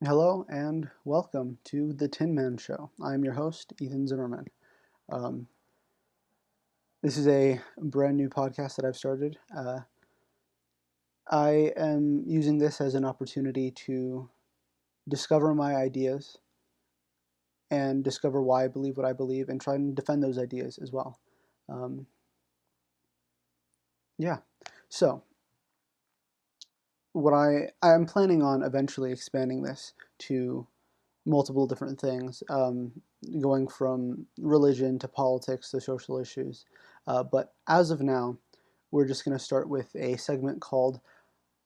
Hello and welcome to the Tinman Show. I'm your host, Ethan Zimmerman. Um, this is a brand new podcast that I've started. I am using this as an opportunity to discover my ideas and discover why I believe what I believe and try and defend those ideas as well. Um, yeah. So, I'm planning on eventually expanding this to multiple different things, going from religion to politics to social issues. But as of now, we're just going to start with a segment called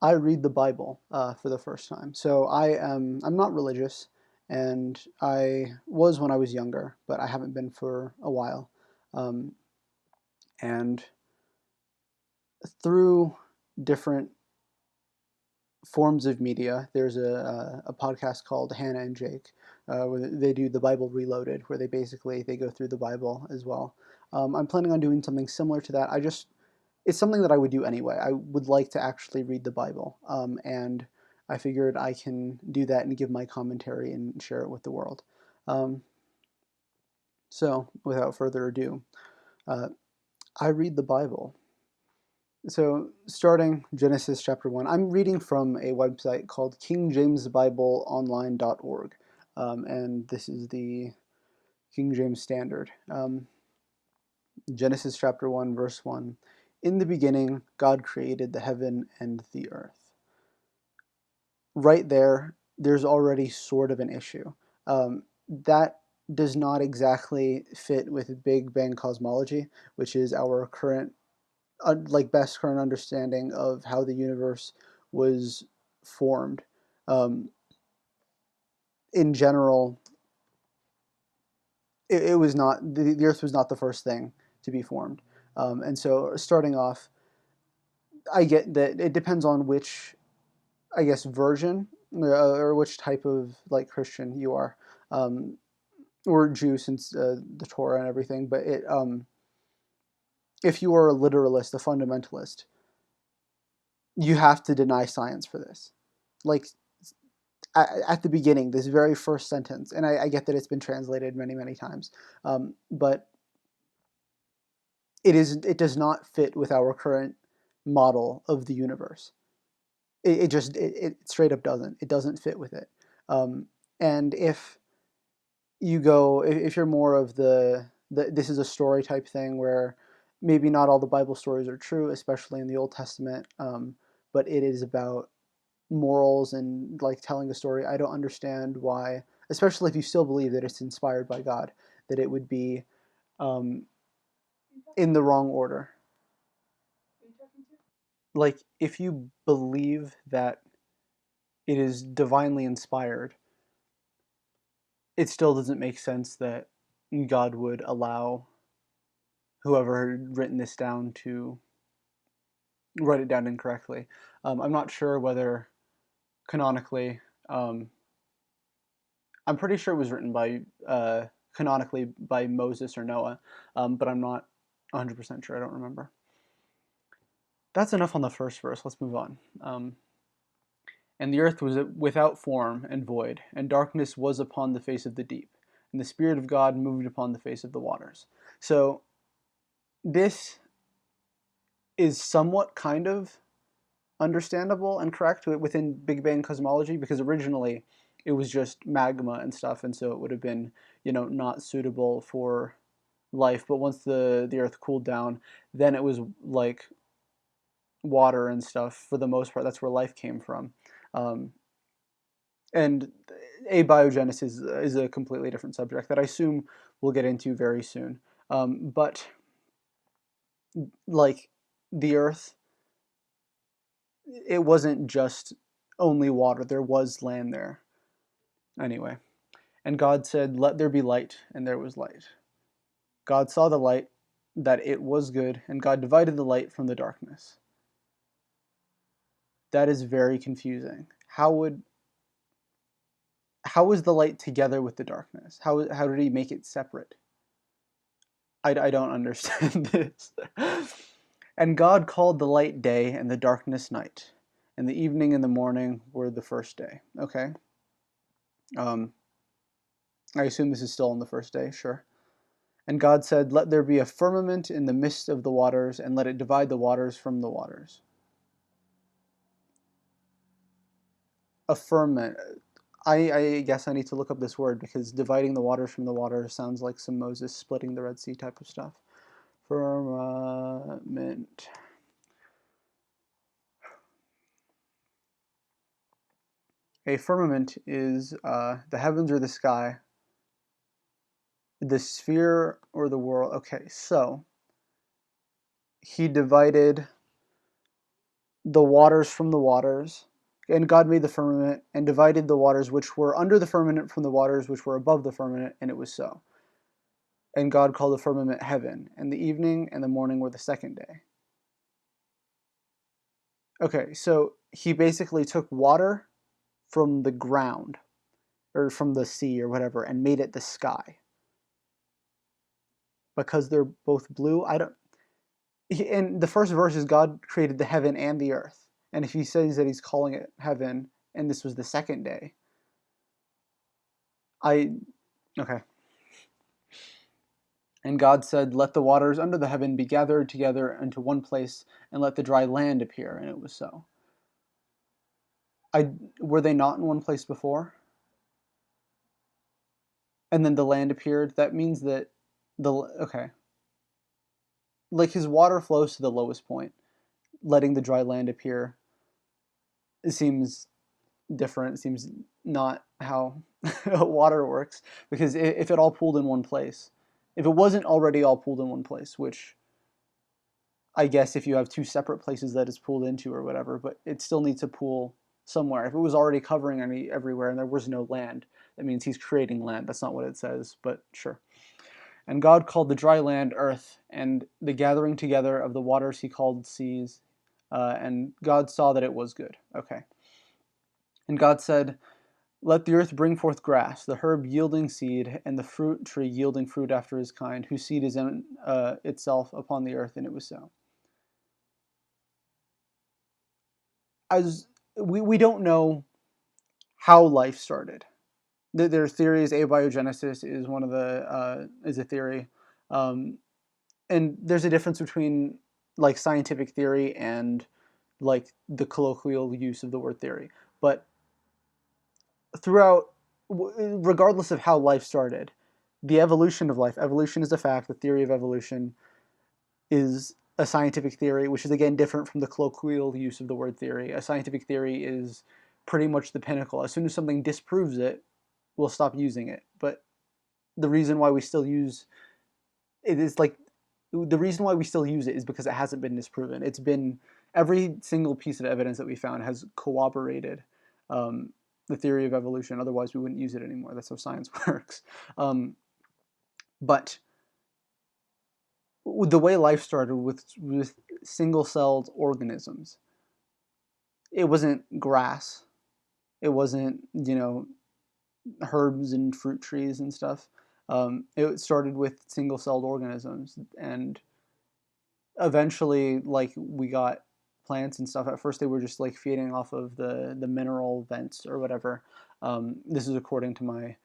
"I Read the Bible" for the first time. So I'm not religious, and I was when I was younger, but I haven't been for a while. Um, and through different forms of media. There's a podcast called Hannah and Jake, where they do the Bible Reloaded, where they go through the Bible as well. I'm planning on doing something similar to that. It's something that I would do anyway. I would like to actually read the Bible, and I figured I can do that and give my commentary and share it with the world. Um, so, without further ado, uh, I read the Bible. So, starting Genesis chapter 1, I'm reading from a website called kingjamesbibleonline.org, and this is the King James Standard. Genesis chapter 1, verse 1. In the beginning, God created the heaven and the earth. Right there, there's already sort of an issue. That does not exactly fit with Big Bang cosmology, which is our current best current understanding of how the universe was formed. Um, in general, it was not the Earth was not the first thing to be formed, and so starting off, I get that it depends on which I guess version or which type of like Christian you are, um, or Jew since the Torah and everything. But if you are a literalist, a fundamentalist, you have to deny science for this. Like at the beginning, this very first sentence, and I get that it's been translated many, many times, but it does not fit with our current model of the universe. It straight up doesn't. It doesn't fit with it. And if you're more of the this is a story type thing where maybe not all the Bible stories are true, especially in the Old Testament, but it is about morals and like telling a story. I don't understand why, especially if you still believe that it's inspired by God, that it would be um, in the wrong order. Like if you believe that it is divinely inspired, it still doesn't make sense that God would allow whoever had written this down to write it down incorrectly. I'm not sure whether canonically. I'm pretty sure it was written by canonically by Moses or Noah, but I'm not 100% sure. I don't remember. That's enough on the first verse. Let's move on. And the earth was without form and void, and darkness was upon the face of the deep, and the Spirit of God moved upon the face of the waters. So this is somewhat kind of understandable and correct within Big Bang cosmology because originally it was just magma and stuff, and so it would have been not suitable for life. But once the Earth cooled down, then it was like water and stuff for the most part. That's where life came from, and abiogenesis is a completely different subject that I assume we'll get into very soon. But like the Earth, it wasn't just only water. There was land there. Anyway, and God said, "Let there be light," and there was light. God saw the light, that it was good, and God divided the light from the darkness. That is very confusing. How was the light together with the darkness? How did he make it separate? I don't understand this. And God called the light day and the darkness night, and the evening and the morning were the first day. Okay? Um, I assume this is still on the first day, sure. And God said, "Let there be a firmament in the midst of the waters, and let it divide the waters from the waters." A firmament. I guess I need to look up this word because dividing the waters from the waters sounds like some Moses splitting the Red Sea type of stuff. Firmament. A firmament is the heavens or the sky, the sphere or the world. Okay, so he divided the waters from the waters, and God made the firmament and divided the waters which were under the firmament from the waters which were above the firmament, and it was so. And God called the firmament heaven, and the evening and the morning were the second day. Okay, so he basically took water from the ground or from the sea or whatever and made it the sky because they're both blue. I don't. In the first verse is God created the heaven and the earth, and if he says that he's calling it heaven and this was the second day, I okay. And God said, "Let the waters under the heaven be gathered together into one place, and let the dry land appear." And it was so. I were they not in one place before? And then the land appeared. That means that the okay, like his water flows to the lowest point, letting the dry land appear. It seems different. It seems not how water works because if it all pooled in one place, if it wasn't already all pooled in one place, which I guess if you have two separate places that it's pooled into or whatever, but it still needs to pool somewhere. If it was already covering everywhere and there was no land, that means he's creating land. That's not what it says, but sure. And God called the dry land earth, and the gathering together of the waters he called seas. And God saw that it was good. Okay. And God said, "Let the earth bring forth grass, the herb yielding seed, and the fruit tree yielding fruit after his kind, whose seed is in itself upon the earth." And it was so. As we don't know how life started. Their theory is abiogenesis is one of the is a theory, um, and there's a difference between like scientific theory and like the colloquial use of the word theory. But throughout, regardless of how life started, the evolution of life, evolution is a fact. The theory of evolution is a scientific theory, which is again different from the colloquial use of the word theory. A scientific theory is pretty much the pinnacle. As soon as something disproves it, we'll stop using it. But the reason why we still use it is like the reason why we still use it is because it hasn't been disproven. It's been every single piece of evidence that we found has corroborated the theory of evolution. Otherwise, we wouldn't use it anymore. That's how science works. But the way life started with single-celled organisms, it wasn't grass. It wasn't herbs and fruit trees and stuff. It started with single-celled organisms, and eventually, like we got plants and stuff. At first, they were just like feeding off of the mineral vents or whatever. This is according to my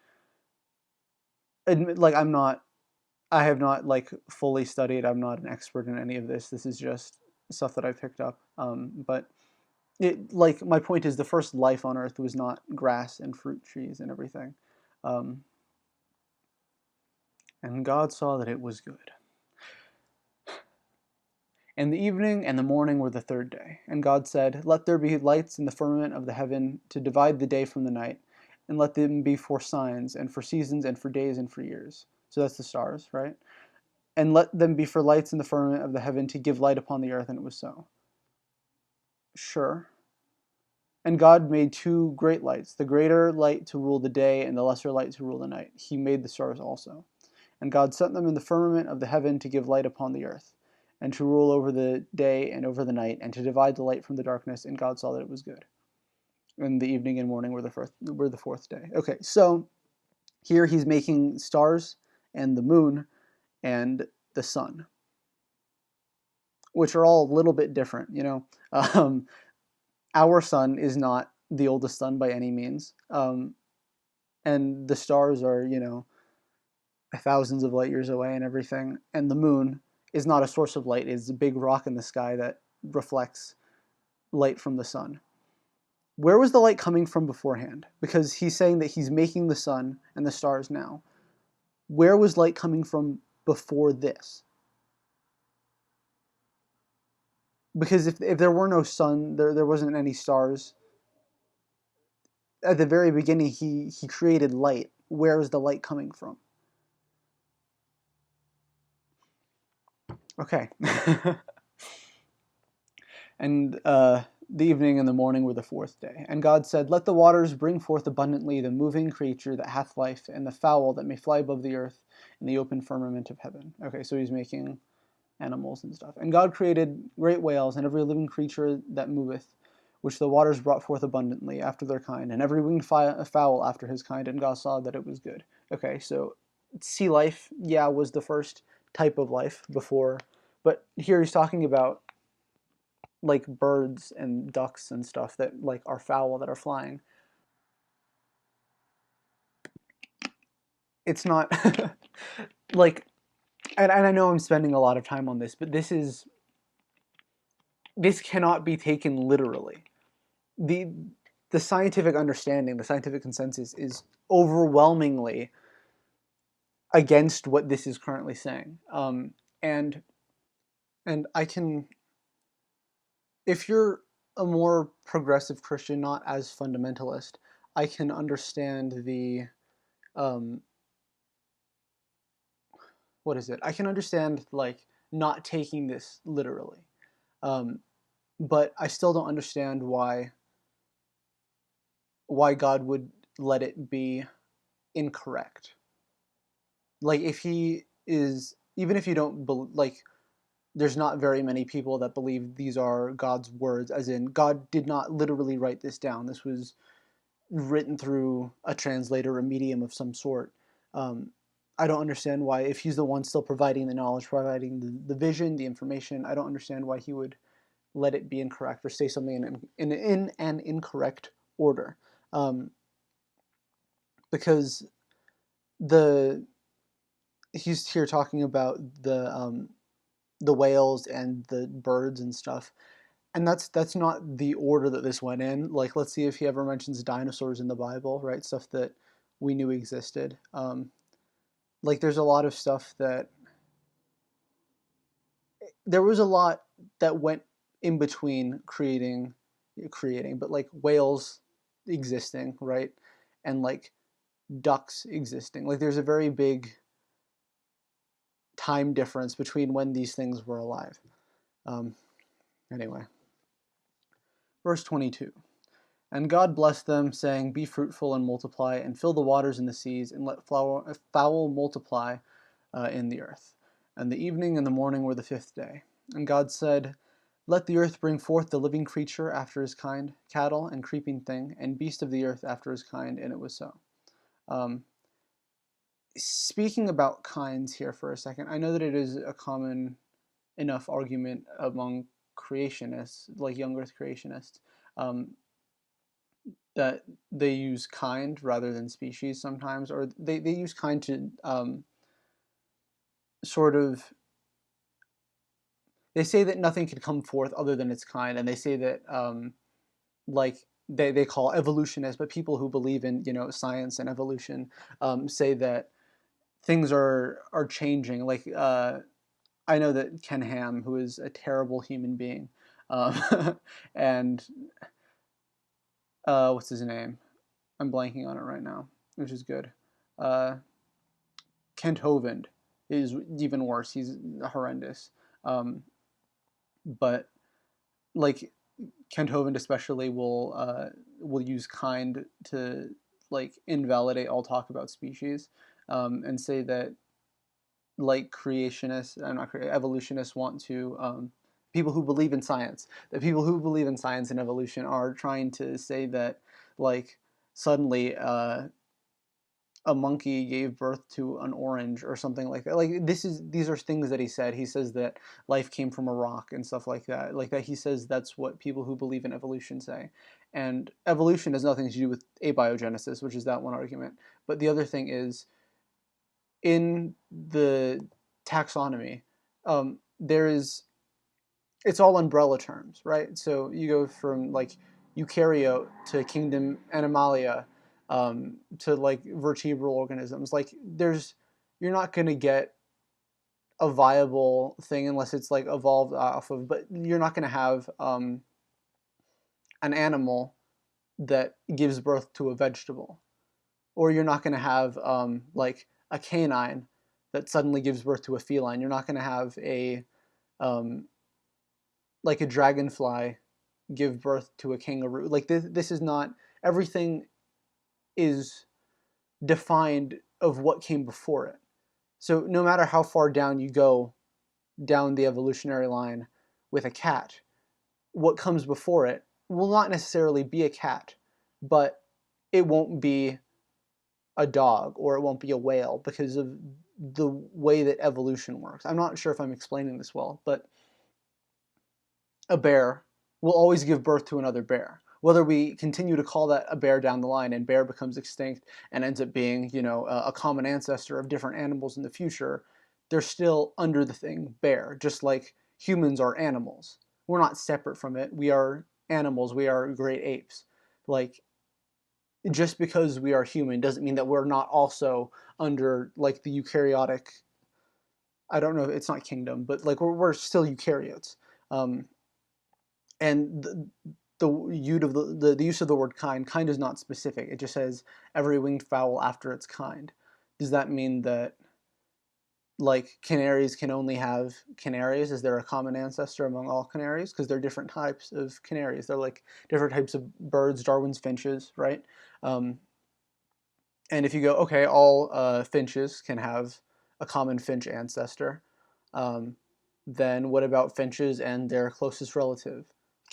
like I'm not. I have not like fully studied. I'm not an expert in any of this. This is just stuff that I picked up. But it like my point is the first life on Earth was not grass and fruit trees and everything. Um, and God saw that it was good. And the evening and the morning were the third day. And God said, "Let there be lights in the firmament of the heaven to divide the day from the night, and let them be for signs, and for seasons, and for days, and for years." So that's the stars, right? "And let them be for lights in the firmament of the heaven to give light upon the earth." And it was so. Sure. And God made two great lights, the greater light to rule the day, and the lesser light to rule the night. He made the stars also. And God set them in the firmament of the heaven to give light upon the earth, and to rule over the day and over the night, and to divide the light from the darkness. And God saw that it was good. And the evening and morning were the fourth day. Okay, so here he's making stars and the moon and the sun, which are all a little bit different. Our sun is not the oldest sun by any means. and the stars are, thousands of light years away and everything, and the moon is not a source of light. It's a big rock in the sky that reflects light from the sun. Where was the light coming from beforehand? Because he's saying that he's making the sun and the stars now. Where was light coming from before this? Because if there were no sun, there wasn't any stars. At the very beginning, he created light. Where is the light coming from? Okay. And the evening and the morning were the fourth day. And God said, let the waters bring forth abundantly the moving creature that hath life, and the fowl that may fly above the earth in the open firmament of heaven. Okay, so he's making animals and stuff. And God created great whales and every living creature that moveth, which the waters brought forth abundantly after their kind, and every winged fowl after his kind. And God saw that it was good. Okay, so sea life, yeah, was the first type of life before, but here he's talking about like birds and ducks and stuff that like are foul, that are flying. It's not like, and I know I'm spending a lot of time on this, but this cannot be taken literally. The the scientific understanding, the scientific consensus is overwhelmingly against what this is currently saying. And I can, if you're a more progressive Christian, not as fundamentalist, I can understand the um, what is it? I can understand like not taking this literally, um, but I still don't understand why God would let it be incorrect. Like if he is, even if you don't like, there's not very many people that believe these are God's words, as in God did not literally write this down. This was written through a translator, a medium of some sort. Um, I don't understand why, if he's the one still providing the knowledge, providing the vision, the information, I don't understand why he would let it be incorrect or say something in an incorrect order. Um, because the he's here talking about the whales and the birds and stuff, and that's not the order that this went in. Like, let's see if he ever mentions dinosaurs in the Bible, right? Stuff that we knew existed. Like, there's a lot of stuff that there was a lot that went in between creating, but like whales existing, right? And like ducks existing. Like, there's a very big time difference between when these things were alive. Um, anyway, verse 22. And God blessed them, saying, be fruitful and multiply, and fill the waters and the seas, and let fowl multiply in the earth. And the evening and the morning were the fifth day. And God said, let the earth bring forth the living creature after his kind, cattle and creeping thing, and beast of the earth after his kind, and it was so. Um, Speaking about kinds here for a second, I know that it is a common enough argument among creationists, like young earth creationists, um, that they use kind rather than species sometimes, or they use kind to sort of, they say that nothing can come forth other than its kind, and they say that like they call evolutionists, but people who believe in science and evolution say that things are changing. Like I know that Ken Ham, who is a terrible human being, and what's his name? I'm blanking on it right now, which is good. Uh, Kent Hovind is even worse. He's horrendous. Um, but like Kent Hovind especially will use kind to like invalidate all talk about species, and say that like creationists and not evolutionists want to people who believe in science, that people who believe in science and evolution are trying to say that like suddenly a monkey gave birth to an orange or something like that. Like these are things that he said. He says that life came from a rock and stuff like that. Like that he says that's what people who believe in evolution say. And evolution has nothing to do with abiogenesis, which is that one argument. But the other thing is in the taxonomy, there is it's all umbrella terms, right? So you go from like eukaryote to kingdom Animalia, to like vertebral organisms. Like you're not going to get a viable thing unless it's like evolved off of, but you're not going to have an animal that gives birth to a vegetable, or you're not going to have like a canine that suddenly gives birth to a feline. You're not going to have a um, like a dragonfly give birth to a kangaroo. Like this is not everything is defined of what came before it. So no matter how far down you go down the evolutionary line with a cat, what comes before it will not necessarily be a cat, but it won't be a dog or it won't be a whale because of the way that evolution works. I'm not sure if I'm explaining this well, but a bear will always give birth to another bear. Whether we continue to call that a bear down the line and bear becomes extinct and ends up being, a common ancestor of different animals in the future, they're still under the thing bear, just like humans are animals. We're not separate from it. We are animals. We are great apes. Like, just because we are human doesn't mean that we're not also under like the eukaryotic. I don't know. It's not kingdom, but like we're still eukaryotes. Um, and the use of the word kind is not specific. It just says every winged fowl after its kind. Does that mean that like canaries can only have canaries? Is there a common ancestor among all canaries? Because they're different types of canaries. They're like different types of birds. Darwin's finches, right? Um, and if you go, okay, all finches can have a common finch ancestor. Um, then what about finches and their closest relative?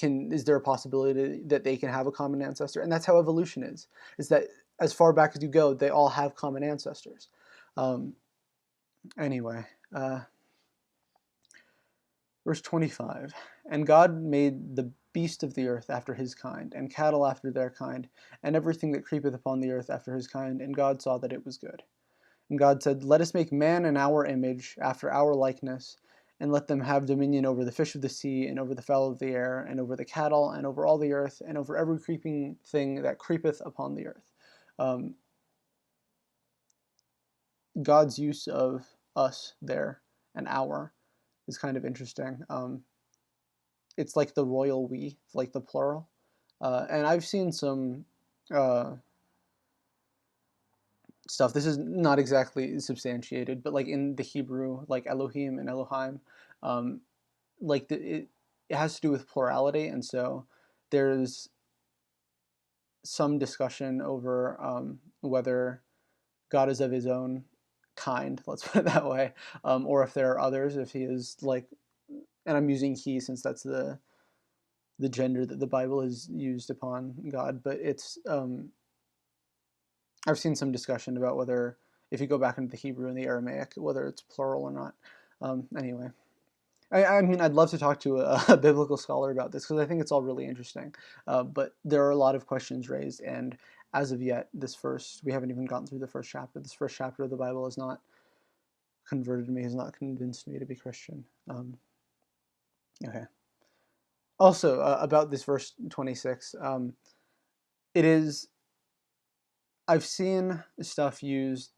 Is there a possibility that they can have a common ancestor? And that's how evolution is. Is that as far back as you go, they all have common ancestors. Um, anyway, verse 25. And God made the beast of the earth after his kind, and cattle after their kind, and everything that creepeth upon the earth after his kind. And God saw that it was good. And God said, let us make man in our image, after our likeness, and let them have dominion over the fish of the sea, and over the fowl of the air, and over the cattle, and over all the earth, and over every creeping thing that creepeth upon the earth. Um, God's use of us there and our is kind of interesting. It's like the royal we, like the plural. And I've seen some uh, stuff. This is not exactly substantiated, but like in the Hebrew, like Elohim and Elohim, um, like it has to do with plurality, and so there's some discussion over whether God is of his own kind, let's put it that way, or if there are others, if he is like, and I'm using he since that's the gender that the Bible has used upon God, but it's I've seen some discussion about whether if you go back into the Hebrew and the Aramaic, whether it's plural or not. Anyway, I mean, I'd love to talk to a biblical scholar about this because I think it's all really interesting. But there are a lot of questions raised, and as of yet, we haven't even gotten through the first chapter. This first chapter of the Bible has not converted me, has not convinced me to be Christian. Okay. Also, about this verse 26, it is, I've seen stuff used,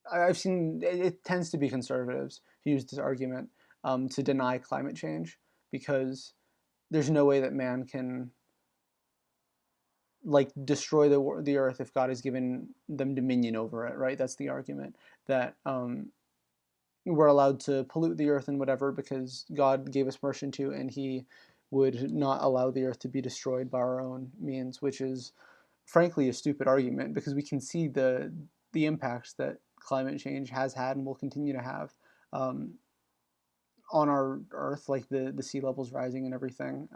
I've seen, it tends to be conservatives who use this argument to deny climate change because there's no way that man can like destroy the earth if God has given them dominion over it, right? That's the argument that we're allowed to pollute the earth and whatever because God gave us permission to, and He would not allow the earth to be destroyed by our own means, which is frankly a stupid argument because we can see the impacts that climate change has had and will continue to have um, on our earth, like the sea levels rising and everything.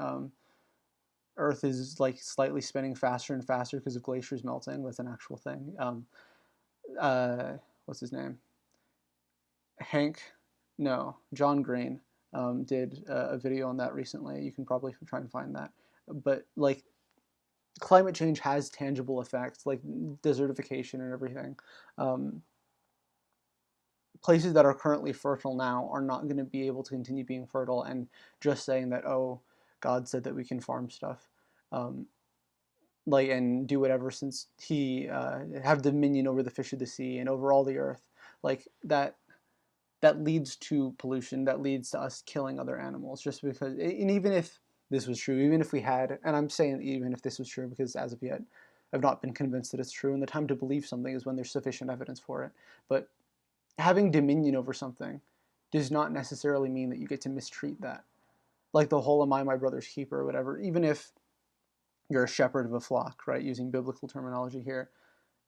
Earth is like slightly spinning faster and faster because of glaciers melting. That's an actual thing. Uh, what's his name? Hank, no, John Green did a video on that recently. You can probably try and find that. But like climate change has tangible effects, like desertification and everything. Um, Places that are currently fertile now are not going to be able to continue being fertile. And just saying that, oh, God said that we can farm stuff, um, like and do whatever, since He have dominion over the fish of the sea and over all the earth, like that leads to pollution, that leads to us killing other animals, just because. And even if this was true, even if we had, and I'm saying even if this was true because as of yet I've not been convinced that it's true, and the time to believe something is when there's sufficient evidence for it. But having dominion over something does not necessarily mean that you get to mistreat that, like the whole "am I my brother's keeper" or whatever. Even if you're a shepherd of a flock, right, using biblical terminology here,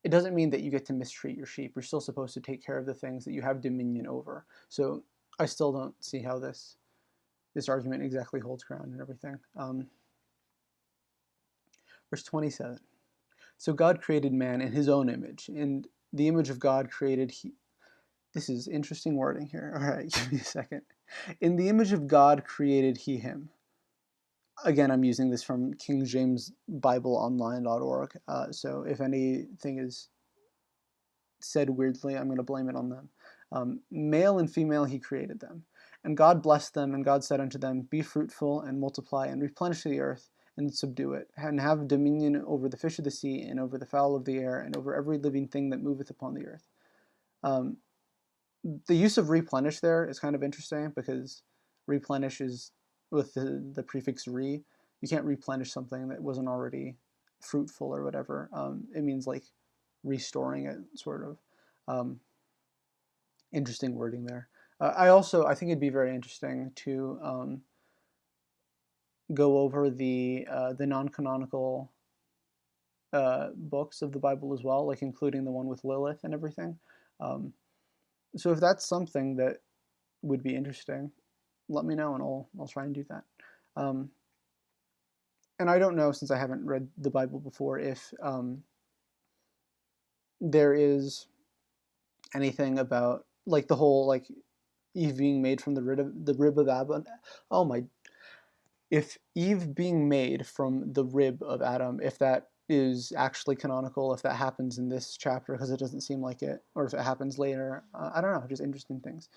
it doesn't mean that you get to mistreat your sheep. You're still supposed to take care of the things that you have dominion over. So I still don't see how this argument exactly holds ground and everything. Verse 27. So God created man in his own image. In the image of God created he. This is interesting wording here. All right, give me a second. In the image of God created he him. Again, I'm using this from KingJamesBibleOnline.org. So if anything is said weirdly, I'm going to blame it on them. Male and female he created them. And God blessed them, and God said unto them, be fruitful, and multiply, and replenish the earth, and subdue it, and have dominion over the fish of the sea, and over the fowl of the air, and over every living thing that moveth upon the earth. The use of replenish there is kind of interesting, because replenish is with the prefix re. You can't replenish something that wasn't already fruitful or whatever. It means like restoring it, sort of. Interesting wording there. I think it'd be very interesting to go over the non-canonical books of the Bible as well, like including the one with Lilith and everything. So if that's something that would be interesting, let me know and I'll try and do that. And I don't know, since I haven't read the Bible before, if there is anything about like the whole like Eve being made from the rib of Adam. Oh my! If Eve being made from the rib of Adam, if that is actually canonical, if that happens in this chapter, because it doesn't seem like it, or if it happens later, I don't know. Just interesting things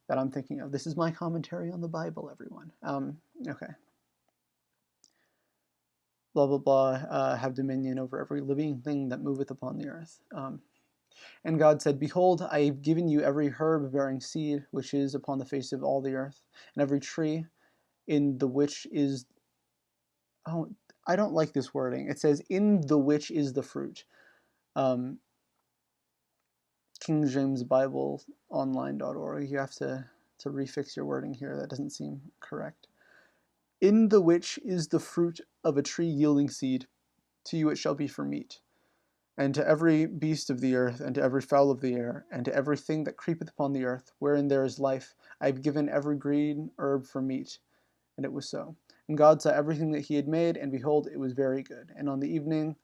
that I'm thinking of. This is my commentary on the Bible, everyone. Okay. Blah blah blah. Have dominion over every living thing that moveth upon the earth. And God said, behold, I have given you every herb bearing seed, which is upon the face of all the earth, and every tree in the which is, oh, I don't like this wording. It says, in the which is the fruit. King James Bible Online.org. You have to refix your wording here. That doesn't seem correct. In the which is the fruit of a tree yielding seed, to you it shall be for meat. And to every beast of the earth, and to every fowl of the air, and to every thing that creepeth upon the earth, wherein there is life, I have given every green herb for meat. And it was so. And God saw everything that he had made, and behold, it was very good. And on the evening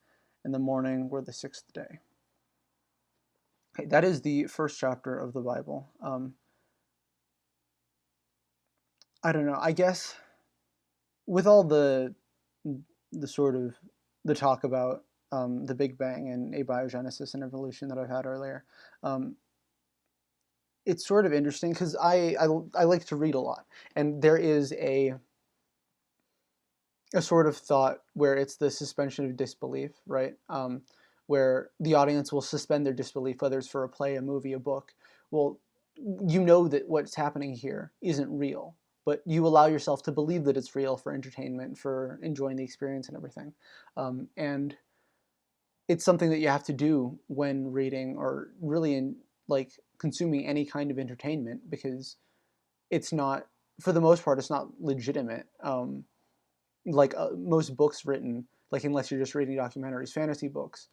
and the morning were the sixth day. Okay, that is the first chapter of the Bible. I don't know. I guess with all the sort of the talk about the Big Bang and abiogenesis and evolution that I've had earlier, it's sort of interesting because I like to read a lot, and there is a sort of thought where it's the suspension of disbelief, right? Where the audience will suspend their disbelief, whether it's for a play, a movie, a book. Well, you know that what's happening here isn't real, but you allow yourself to believe that it's real for entertainment, for enjoying the experience and everything. And it's something that you have to do when reading or really in like consuming any kind of entertainment, because it's not, for the most part, it's not legitimate. Like most books written, like unless you're just reading documentaries, fantasy books,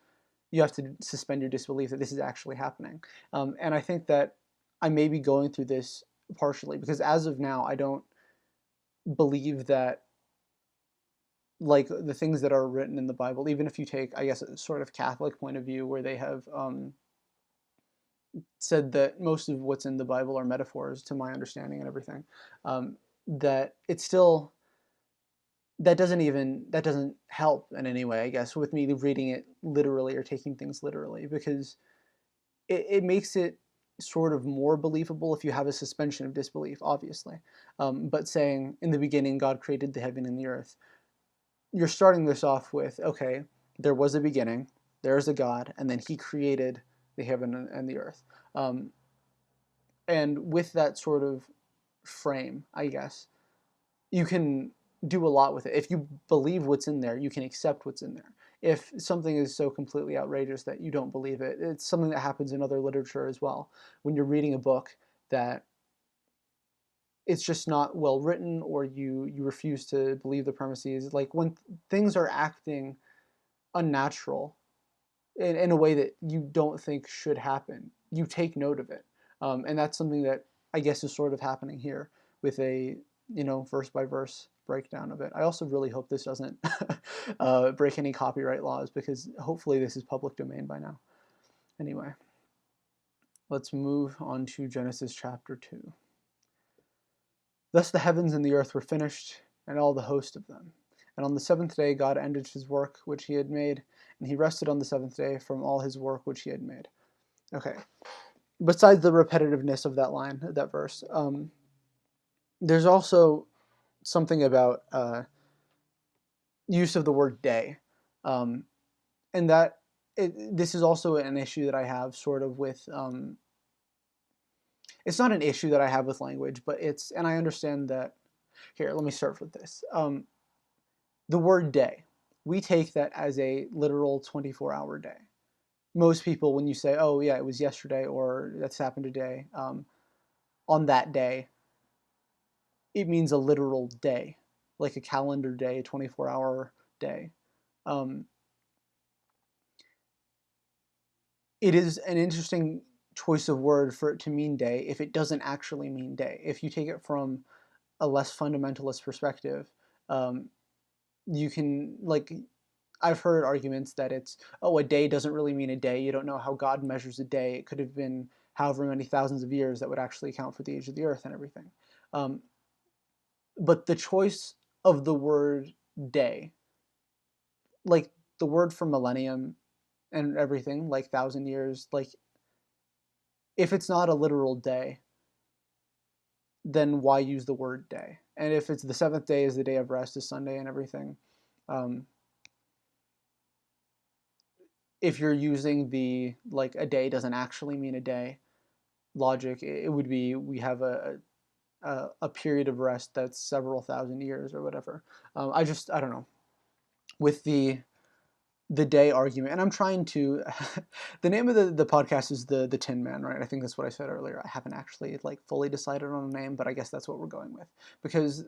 you have to suspend your disbelief that this is actually happening. And I think that I may be going through this partially because as of now, I don't believe that like the things that are written in the Bible, even if you take, I guess, a sort of Catholic point of view, where they have said that most of what's in the Bible are metaphors, to my understanding and everything, that it's still, that doesn't help in any way, I guess, with me reading it literally or taking things literally, because it makes it sort of more believable if you have a suspension of disbelief, obviously. But saying in the beginning God created the heaven and the earth, you're starting this off with, okay, there was a beginning, there's a God, and then he created the heaven and the earth. Um, and with that sort of frame, I guess, you can do a lot with it. If you believe what's in there, you can accept what's in there. If something is so completely outrageous that you don't believe it, it's something that happens in other literature as well. When you're reading a book that it's just not well written, or you refuse to believe the premises, like when things are acting unnatural in a way that you don't think should happen, you take note of it. And that's something that I guess is sort of happening here with a, verse by verse breakdown of it. I also really hope this doesn't break any copyright laws, because hopefully this is public domain by now. Anyway, let's move on to Genesis chapter 2. Thus the heavens and the earth were finished, and all the host of them. And on the seventh day God ended his work which he had made, and he rested on the seventh day from all his work which he had made. Okay. Besides the repetitiveness of that line, that verse, there's also something about use of the word day. And that this is also an issue that I have sort of with, it's not an issue that I have with language, but and I understand that, here, let me start with this. The word day, we take that as a literal 24-hour day. Most people, when you say, oh yeah, it was yesterday, or that's happened today, on that day, it means a literal day, like a calendar day, a 24-hour day. It is an interesting choice of word for it to mean day if it doesn't actually mean day. If you take it from a less fundamentalist perspective, you can, like, I've heard arguments that it's, oh, a day doesn't really mean a day. You don't know how God measures a day. It could have been however many thousands of years that would actually account for the age of the earth and everything. But the choice of the word day, like the word for millennium and everything, like 1,000 years, like if it's not a literal day, then why use the word day? And if it's the seventh day is the day of rest, is Sunday and everything, if you're using the, like, a day doesn't actually mean a day logic, it would be we have a period of rest that's several thousand years or whatever. I don't know, with the day argument, and I'm trying to the name of the podcast is the Tinman, right? I think that's what I said earlier. I haven't actually like fully decided on a name, but I guess that's what we're going with, because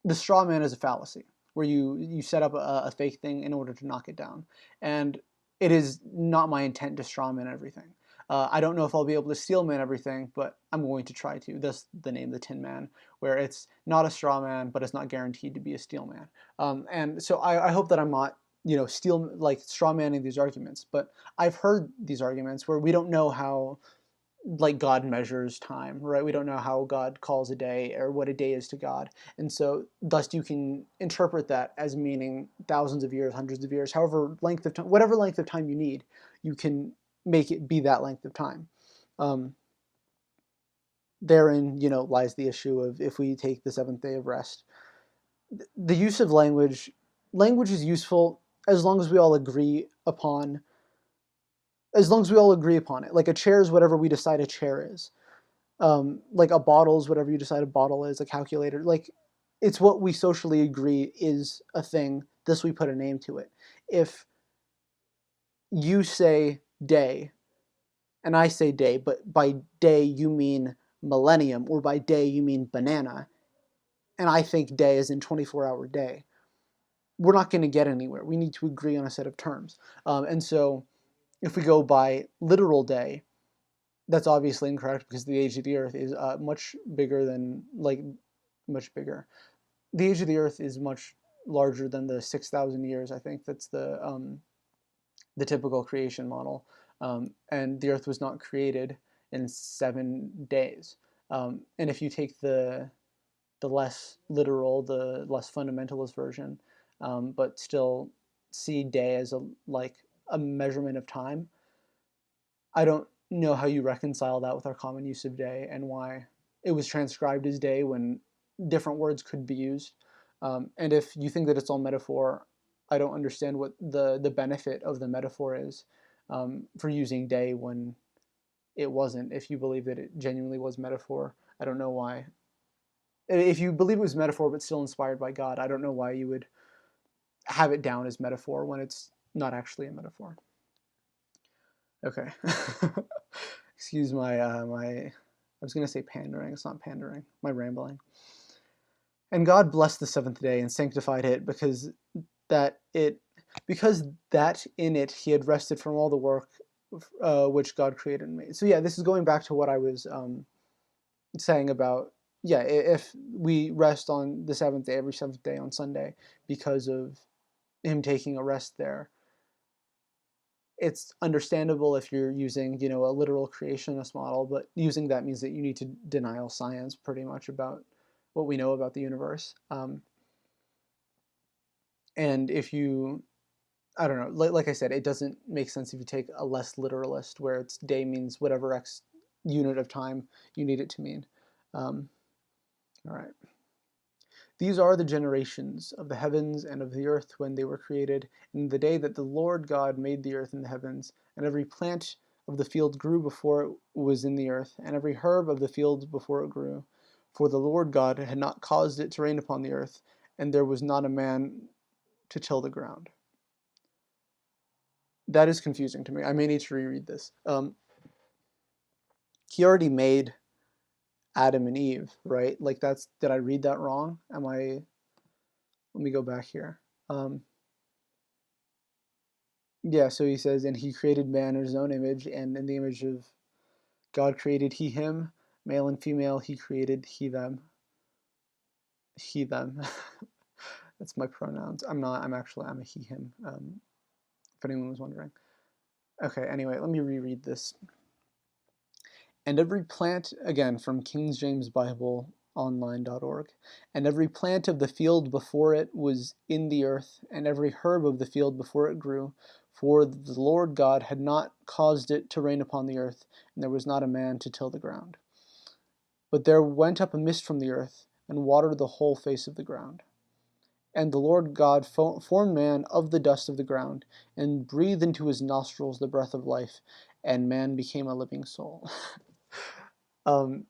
the straw man is a fallacy where you set up a fake thing in order to knock it down, and it is not my intent to straw man everything. I don't know if I'll be able to steel man everything, but I'm going to try to. That's the name, the Tin Man, where it's not a straw man, but it's not guaranteed to be a steel man. And so I hope that I'm not, straw manning these arguments. But I've heard these arguments where we don't know how, like, God measures time, right? We don't know how God calls a day or what a day is to God. And so thus you can interpret that as meaning thousands of years, hundreds of years, however length of time, whatever length of time you need, you can make it be that length of time. Therein, lies the issue of if we take the seventh day of rest. The use of language is useful as long as we all agree upon it. Like a chair is whatever we decide a chair is. Like a bottle is whatever you decide a bottle is. A calculator, like, it's what we socially agree is a thing. Thus we put a name to it. If you say day and I say day, but by day you mean millennium, or by day you mean banana, and I think day is in 24-hour day, we're not going to get anywhere. We need to agree on a set of terms. And so if we go by literal day, that's obviously incorrect, because the age of the earth is much bigger. the age of the Earth is much larger than the 6,000 years. I think that's the typical creation model, and the Earth was not created in 7 days. And if you take the less literal, the less fundamentalist version, but still see day as a measurement of time, I don't know how you reconcile that with our common use of day and why it was transcribed as day when different words could be used. And if you think that it's all metaphor, I don't understand what the benefit of the metaphor is for using day when it wasn't. If you believe that it genuinely was metaphor, I don't know why. If you believe it was metaphor but still inspired by God, I don't know why you would have it down as metaphor when it's not actually a metaphor. Okay. Excuse my I was gonna say pandering. It's not pandering. My rambling. And God blessed the seventh day and sanctified it that it because that in it he had rested from all the work which God created and made. So yeah, this is going back to what I was saying about, yeah, if we rest on the seventh day, every seventh day on Sunday, because of him taking a rest there, it's understandable if you're using, a literal creationist model, but using that means that you need to deny all science pretty much about what we know about the universe. And if you, I don't know, like I said, it doesn't make sense if you take a less literalist where it's day means whatever X unit of time you need it to mean. All right. These are the generations of the heavens and of the earth when they were created, in the day that the Lord God made the earth and the heavens, and every plant of the field grew before it was in the earth, and every herb of the field before it grew. For the Lord God had not caused it to rain upon the earth, and there was not a man to till the ground. That is confusing to me. I may need to reread this. He already made Adam and Eve, right? Like did I read that wrong? Let me go back here. Yeah, so he says, and he created man in his own image, and in the image of God created he him, male and female he created he them. He them. That's my pronouns. I'm a he him. If anyone was wondering. Okay, anyway, let me reread this. And every plant, again from King James Bible online.org, and every plant of the field before it was in the earth, and every herb of the field before it grew, for the Lord God had not caused it to rain upon the earth, and there was not a man to till the ground. But there went up a mist from the earth, and watered the whole face of the ground. And the Lord God formed man of the dust of the ground, and breathed into his nostrils the breath of life, and man became a living soul. um,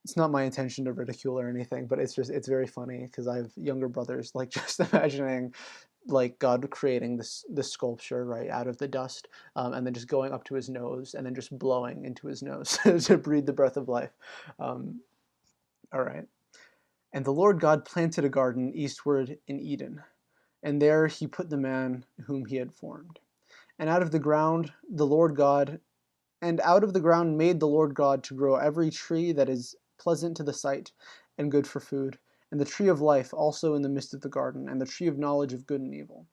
it's not my intention to ridicule or anything, but it's very funny because I have younger brothers. Like just imagining like God creating this sculpture right out of the dust, and then just going up to his nose and then just blowing into his nose to breathe the breath of life. All right. And the Lord God planted a garden eastward in Eden, and there he put the man whom he had formed. And out of the ground the Lord God And out of the ground made the Lord God to grow every tree that is pleasant to the sight and good for food, and the tree of life also in the midst of the garden, and the tree of knowledge of good and evil.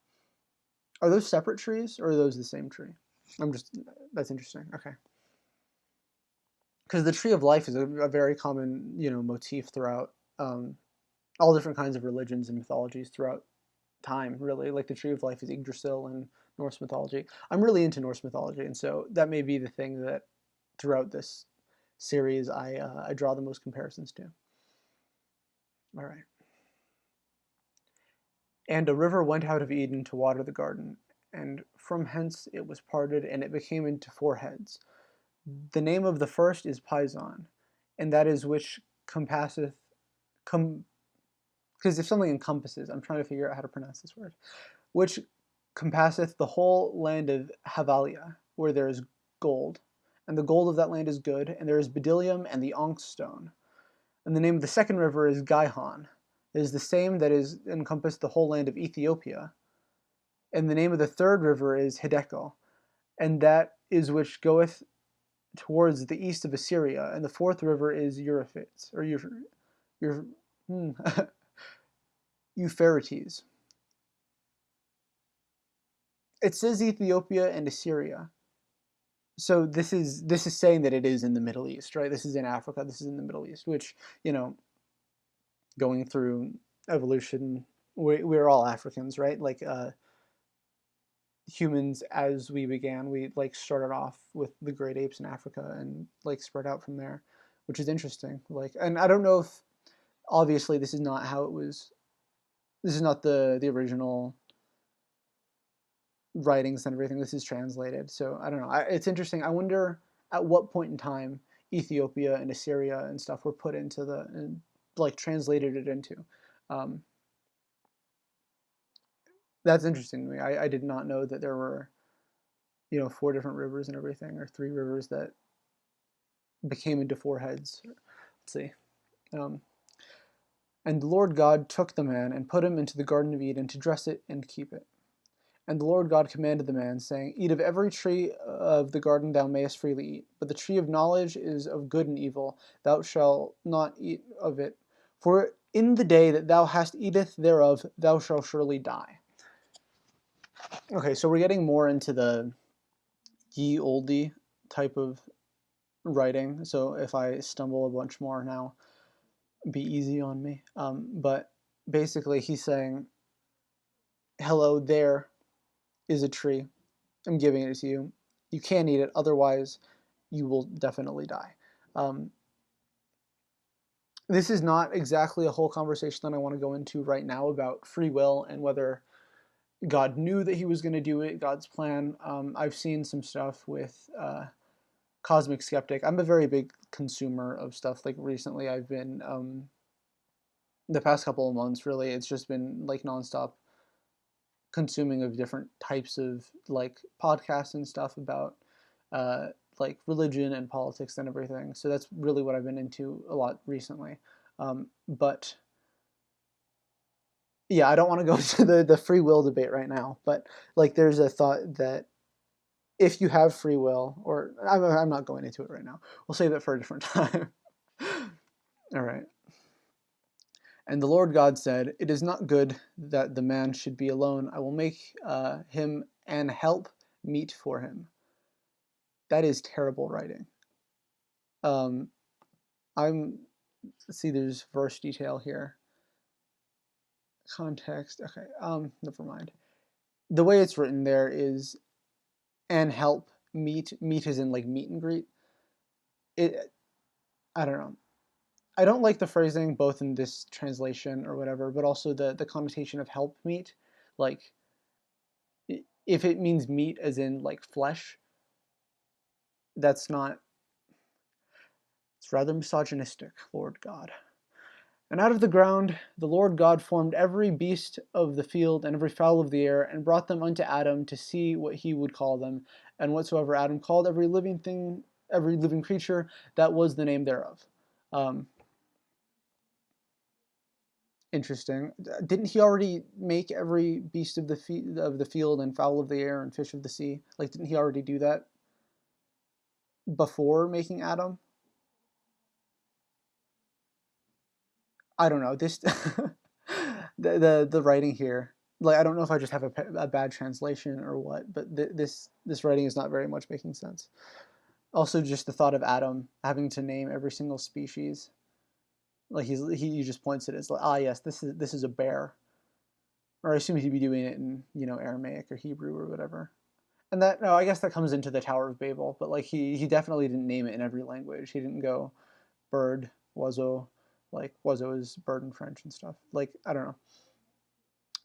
Are those separate trees, or are those the same tree? That's interesting. Okay. Because the tree of life is a very common, motif throughout all different kinds of religions and mythologies throughout time, really. Like the tree of life is Yggdrasil in Norse mythology. I'm really into Norse mythology, and so that may be the thing that throughout this series I draw the most comparisons to. All right. And a river went out of Eden to water the garden, and from hence it was parted, and it became into four heads. The name of the first is Pison, and that is which compasseth, because if something encompasses, I'm trying to figure out how to pronounce this word, which compasseth the whole land of Havalia, where there is gold, and the gold of that land is good, and there is bdellium and the onyx stone. And the name of the second river is Gihon. It is the same that is encompassed the whole land of Ethiopia. And the name of the third river is Hiddekel, and that is which goeth towards the east of Assyria. And the fourth river is Euphrates, or Euphrates. It says Ethiopia and Assyria. So this is saying that it is in the Middle East, right? This is in Africa. This is in the Middle East, which, going through evolution, we're all Africans, right? Like humans, as we began, we like started off with the great apes in Africa and like spread out from there, which is interesting. Like, and I don't know if obviously this is not how it was. This is not the original writings and everything. This is translated, so I don't know. It's interesting. I wonder at what point in time Ethiopia and Assyria and stuff were put into and like translated it into. Um, that's interesting to me. I did not know that there were, four different rivers and everything, or three rivers that became into four heads. Let's see. Um, and the Lord God took the man and put him into the Garden of Eden to dress it and keep it. And the Lord God commanded the man, saying, Eat of every tree of the garden thou mayest freely eat, but the tree of knowledge is of good and evil, thou shalt not eat of it. For in the day that thou hast eateth thereof, thou shalt surely die. Okay, so we're getting more into the ye olde type of writing. So if I stumble a bunch more now, be easy on me. But basically, he's saying, hello, there is a tree. I'm giving it to you. You can't eat it, otherwise you will definitely die. Um, this is not exactly a whole conversation that I want to go into right now about free will and whether God knew that he was going to do it, God's plan. I've seen some stuff with Cosmic Skeptic. I'm a very big consumer of stuff. Like recently, I've been, the past couple of months, really, it's just been like nonstop consuming of different types of like podcasts and stuff about like religion and politics and everything. So that's really what I've been into a lot recently. But yeah, I don't want to go into the free will debate right now. But like, there's a thought that if you have free will, or I'm not going into it right now. We'll save it for a different time. All right. And the Lord God said, It is not good that the man should be alone. I will make him an help meet for him. That is terrible writing. Um, let's see, there's verse detail here. Context, okay, never mind. The way it's written there is, and help meet. Meet is in like meet and greet. I don't know. I don't like the phrasing both in this translation or whatever, but also the connotation of help meet. Like, if it means meat as in like flesh, that's not, it's rather misogynistic, Lord God. And out of the ground the Lord God formed every beast of the field and every fowl of the air, and brought them unto Adam to see what he would call them. And whatsoever Adam called every living thing, every living creature, that was the name thereof. Um, Interesting. Didn't he already make every beast of the field and fowl of the air and fish of the sea? Like, didn't he already do that before making Adam? I don't know. This the writing here. Like, I don't know if I just have a bad translation or what, but this writing is not very much making sense. Also, just the thought of Adam having to name every single species. Like, he just points it as like, yes, this is a bear. Or I assume he'd be doing it in, Aramaic or Hebrew or whatever. And that, no, I guess that comes into the Tower of Babel, but like he definitely didn't name it in every language. He didn't go bird, oiseau, like oiseau is bird in French and stuff. Like, I don't know.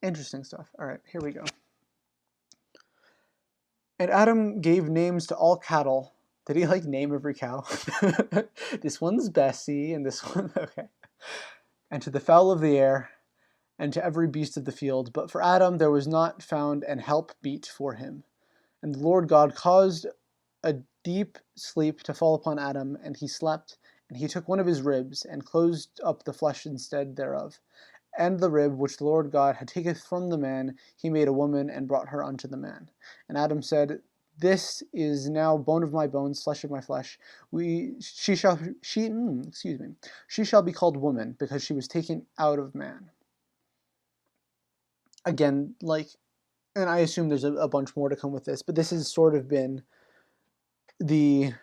Interesting stuff. All right, here we go. And Adam gave names to all cattle. Did he like name every cow? This one's Bessie, and this one, okay. And to the fowl of the air, and to every beast of the field. But for Adam there was not found an help meet for him. And the Lord God caused a deep sleep to fall upon Adam, and he slept. And he took one of his ribs, and closed up the flesh instead thereof. And the rib which the Lord God had taken from the man, he made a woman, and brought her unto the man. And Adam said, This is now bone of my bones, flesh of my flesh. Excuse me. She shall be called woman because she was taken out of man. Again, like, and I assume there's a bunch more to come with this, but this has sort of been the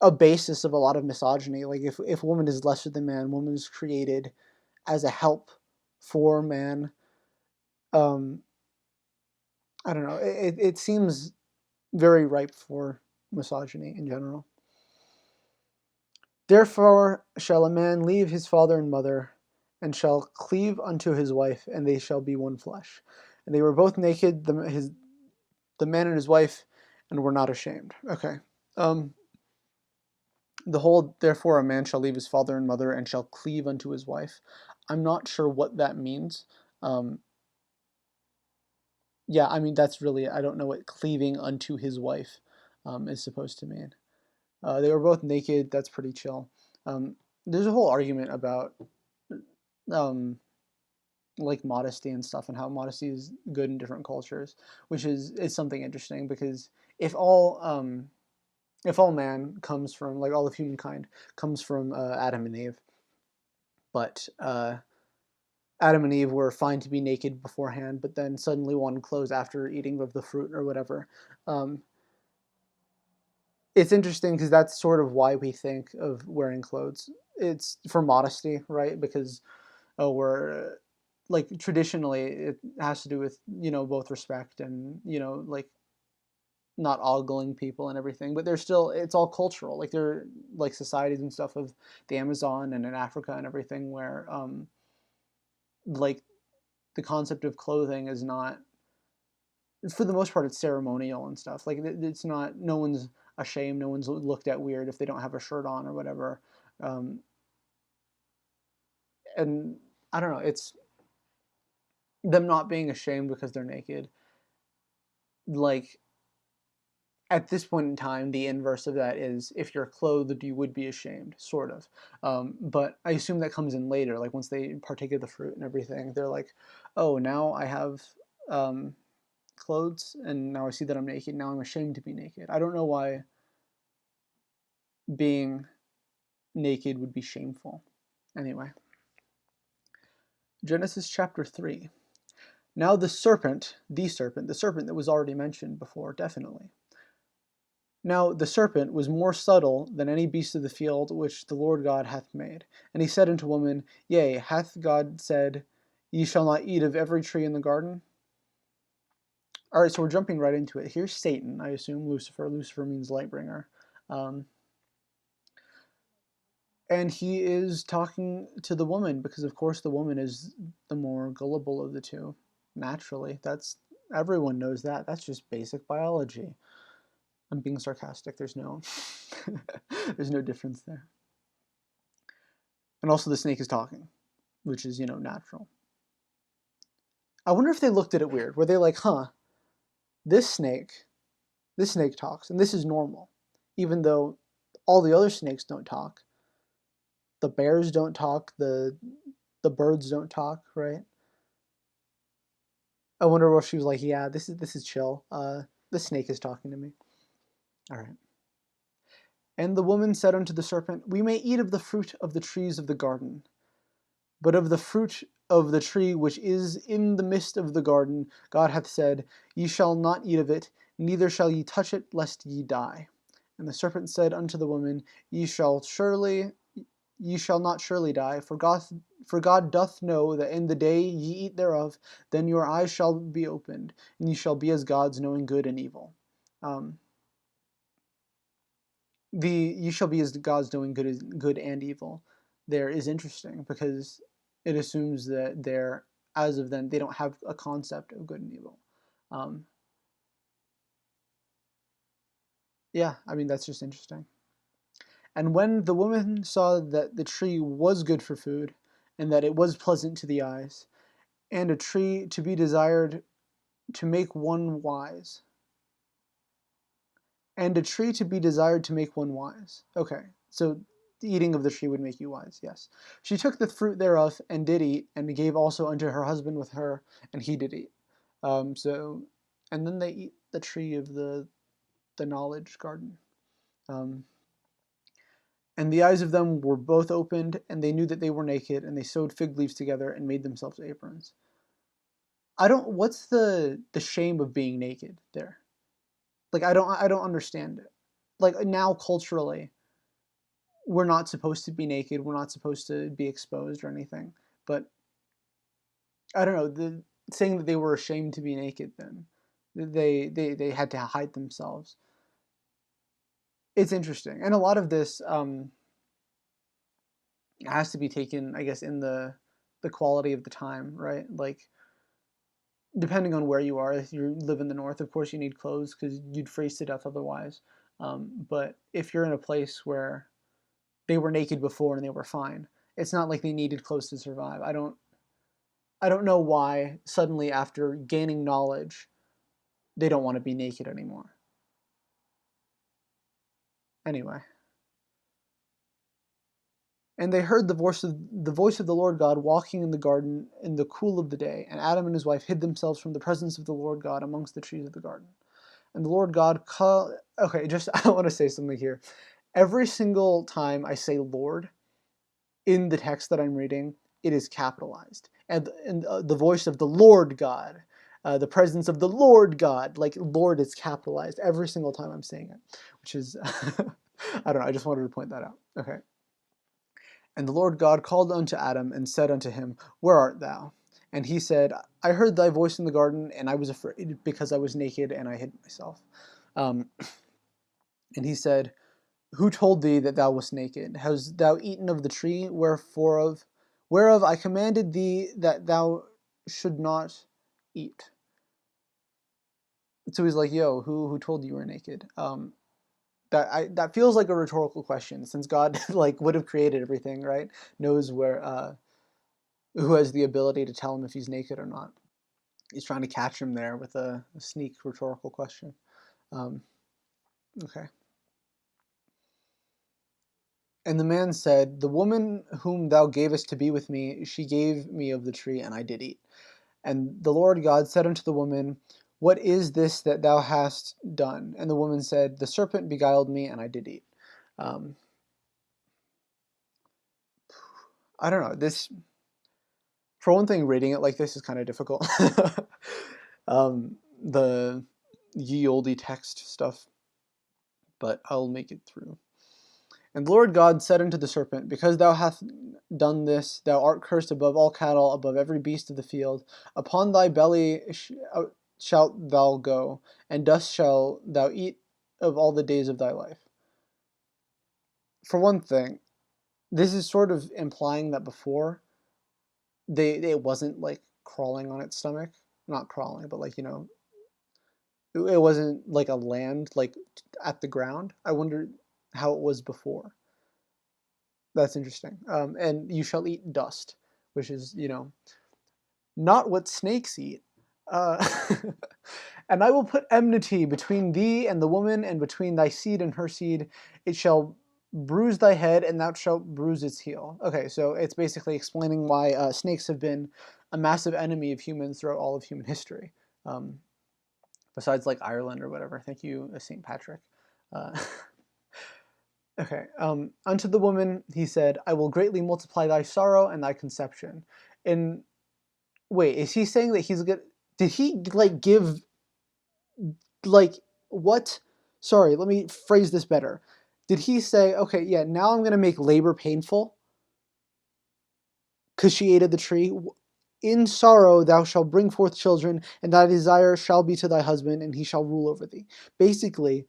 a basis of a lot of misogyny. Like, if woman is lesser than man, woman is created as a help for man. Um, I don't know. It seems very ripe for misogyny in general. Therefore shall a man leave his father and mother, and shall cleave unto his wife, and they shall be one flesh. And they were both naked, the man and his wife, and were not ashamed. Okay. The whole, therefore a man shall leave his father and mother, and shall cleave unto his wife. I'm not sure what that means. Yeah, I mean, that's really, I don't know what cleaving unto his wife is supposed to mean. They were both naked. That's pretty chill. There's a whole argument about um, like modesty and stuff, and how modesty is good in different cultures, which is something interesting, because if all man comes from, like, all of humankind comes from Adam and Eve, but Adam and Eve were fine to be naked beforehand, but then suddenly wanted clothes after eating of the fruit or whatever. Um, it's interesting because that's sort of why we think of wearing clothes. It's for modesty, right? Because we're like, traditionally it has to do with, both respect and, like, not ogling people and everything. But there's still, it's all cultural. Like, there are, like, societies and stuff of the Amazon and in Africa and everything where like, the concept of clothing is not, for the most part, it's ceremonial and stuff. Like, it's not, no one's ashamed, no one's looked at weird if they don't have a shirt on or whatever. Um, and I don't know, it's them not being ashamed because they're naked. Like, at this point in time, the inverse of that is, if you're clothed, you would be ashamed, sort of. But I assume that comes in later, like once they partake of the fruit and everything, they're like, oh, now I have clothes, and now I see that I'm naked. Now I'm ashamed to be naked. I don't know why being naked would be shameful. Anyway, Genesis chapter 3. Now the serpent that was already mentioned before, definitely. Now the serpent was more subtle than any beast of the field which the Lord God hath made. And he said unto woman, Yea, hath God said, Ye shall not eat of every tree in the garden? All right, so we're jumping right into it. Here's Satan, I assume, Lucifer. Lucifer means light bringer. And he is talking to the woman, because of course the woman is the more gullible of the two. Naturally, everyone knows that. That's just basic biology. I'm being sarcastic. There's no there's no difference there. And also the snake is talking, which is, natural. I wonder if they looked at it weird. Were they like, huh, this snake talks, and this is normal, even though all the other snakes don't talk. The bears don't talk, the birds don't talk, right? I wonder what she was like, yeah, this is chill. The snake is talking to me. All right. And the woman said unto the serpent, We may eat of the fruit of the trees of the garden, but of the fruit of the tree which is in the midst of the garden, God hath said, Ye shall not eat of it, neither shall ye touch it, lest ye die. And the serpent said unto the woman, Ye shall not surely die, for God doth know that in the day ye eat thereof, then your eyes shall be opened, and ye shall be as gods, knowing good and evil. You shall be as gods, knowing good and evil there is interesting, because it assumes that they're, as of then, they don't have a concept of good and evil. Yeah, I mean, that's just interesting. And when the woman saw that the tree was good for food, and that it was pleasant to the eyes, and a tree to be desired to make one wise. And a tree to be desired to make one wise. Okay, so the eating of the tree would make you wise, yes. She took the fruit thereof, and did eat, and gave also unto her husband with her, and he did eat. And then they eat the tree of the the knowledge garden. Um, and the eyes of them were both opened, and they knew that they were naked, and they sewed fig leaves together and made themselves aprons. I don't. What's the shame of being naked there? Like I don't understand it. Like now culturally, we're not supposed to be naked. We're not supposed to be exposed or anything. But I don't know. Saying that they were ashamed to be naked, then they had to hide themselves. It's interesting, and a lot of this has to be taken, I guess, in the quality of the time, right? Like depending on where you are, if you live in the north, of course you need clothes because you'd freeze to death otherwise. But if you're in a place where they were naked before and they were fine, it's not like they needed clothes to survive. I don't know why suddenly after gaining knowledge they don't want to be naked anymore. Anyway, and they heard the voice of the Lord God walking in the garden in the cool of the day, and Adam and his wife hid themselves from the presence of the Lord God amongst the trees of the garden. And the Lord God called. Okay, just I want to say something here. Every single time I say Lord in the text that I'm reading, it is capitalized. And the voice of the Lord God, the presence of the Lord God, like Lord is capitalized every single time I'm saying it, which is, I don't know, I just wanted to point that out. Okay. And the Lord God called unto Adam and said unto him, Where art thou? And he said, I heard thy voice in the garden, and I was afraid because I was naked and I hid myself. Um, and he said, Who told thee that thou wast naked? Hast thou eaten of the tree whereof I commanded thee that thou should not eat? So he's like, Yo, who told you were naked? That feels like a rhetorical question, since God like would have created everything, right? Knows where who has the ability to tell him if he's naked or not. He's trying to catch him there with a sneak rhetorical question. Um, okay. And the man said, The woman whom thou gavest to be with me, she gave me of the tree, and I did eat. And the Lord God said unto the woman, What is this that thou hast done? And the woman said, The serpent beguiled me, and I did eat. Um, I don't know. This, for one thing, reading it like this is kind of difficult. The ye olde text stuff, but I'll make it through. And the Lord God said unto the serpent, Because thou hast done this, thou art cursed above all cattle, above every beast of the field. Upon thy belly shalt thou go, and dust shalt thou eat of all the days of thy life. For one thing, this is sort of implying that before it wasn't like crawling on its stomach, not crawling, but like it wasn't like a land like at the ground. I wonder how it was before. That's interesting. And you shall eat dust, which is, not what snakes eat. Uh, and I will put enmity between thee and the woman, and between thy seed and her seed. It shall bruise thy head, and thou shalt bruise its heel. Okay, so it's basically explaining why snakes have been a massive enemy of humans throughout all of human history. Um, besides like Ireland or whatever. Thank you, St. Patrick. Uh, Okay. Unto the woman he said, I will greatly multiply thy sorrow and thy conception. And wait, is he saying that he's good? Did he like give like what? Sorry, let me phrase this better. Did he say, okay, yeah, now I'm gonna make labor painful because she ate of the tree? In sorrow thou shalt bring forth children, and thy desire shall be to thy husband, and he shall rule over thee. Basically,